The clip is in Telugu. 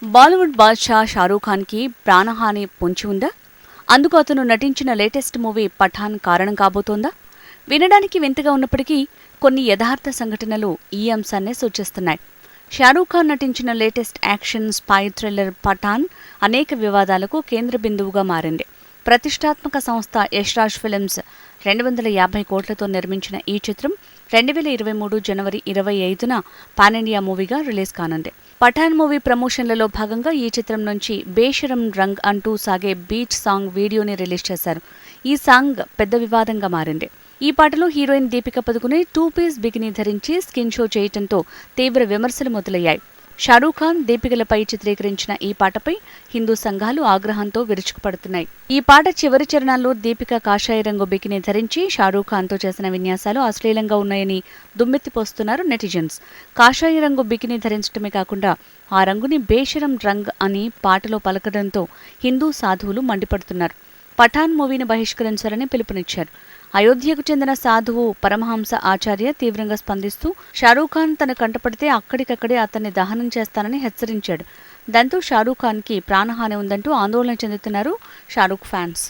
బాలీవుడ్ బాద్షా షారూఖ్ ఖాన్కి ప్రాణహాని పొంచి ఉందా? అందుకు అతను నటించిన లేటెస్ట్ మూవీ పఠాన్ కారణం కాబోతోందా? వినడానికి వింతగా ఉన్నప్పటికీ కొన్ని యథార్థ సంఘటనలు ఈ అంశాన్నే సూచిస్తున్నాయి. షారూఖ్ ఖాన్ నటించిన latest action spy thriller Pathaan అనేక వివాదాలకు కేంద్ర బిందువుగా మారింది. ప్రతిష్టాత్మక సంస్థ యష్రాజ్ ఫిల్మ్స్ 250 కోట్లతో నిర్మించిన ఈ చిత్రం 2023 జనవరి 25న పాన్ ఇండియా మూవీగా రిలీజ్ కానుంది. పఠాన్ మూవీ ప్రమోషన్లలో భాగంగా ఈ చిత్రం నుంచి బేషరం రంగ్ అంటూ సాగే బీచ్ సాంగ్ వీడియోని రిలీజ్ చేశారు. ఈ సాంగ్ పెద్ద వివాదంగా మారింది. ఈ పాటలో హీరోయిన్ దీపిక పదుకునే 2-పీస్ బికినీ ధరించి స్కిన్ షో చేయటంతో తీవ్ర విమర్శలు మొదలయ్యాయి. షారూఖ్ ఖాన్, దీపికలపై చిత్రీకరించిన ఈ పాటపై హిందూ సంఘాలు ఆగ్రహంతో విరుచుకుపడుతున్నాయి. ఈ పాట చివరి చరణాల్లో దీపిక కాషాయ రంగు బికినీ ధరించి షారూఖ్ ఖాన్తో చేసిన విన్యాసాలు అశ్లీలంగా ఉన్నాయని దుమ్మెత్తిపోస్తున్నారు నెటిజన్స్. కాషాయ రంగు బికినీ ధరించడమే కాకుండా ఆ రంగుని బేషరం రంగ్ అని పాటలో పలకడంతో హిందూ సాధువులు మండిపడుతున్నారు. పఠాన్ మూవీని బహిష్కరించాలని పిలుపునిచ్చారు. అయోధ్యకు చెందిన సాధువు పరమహంస ఆచార్య తీవ్రంగా స్పందిస్తూ షారూఖ్ ఖాన్ తన కంటపడితే అక్కడికక్కడే అతన్ని దహనం చేస్తానని హెచ్చరించాడు. దాంతో షారూఖ్ ఖాన్కి ప్రాణహాని ఉందంటూ ఆందోళన చెందుతున్నారు షారూఖ్ ఫ్యాన్స్.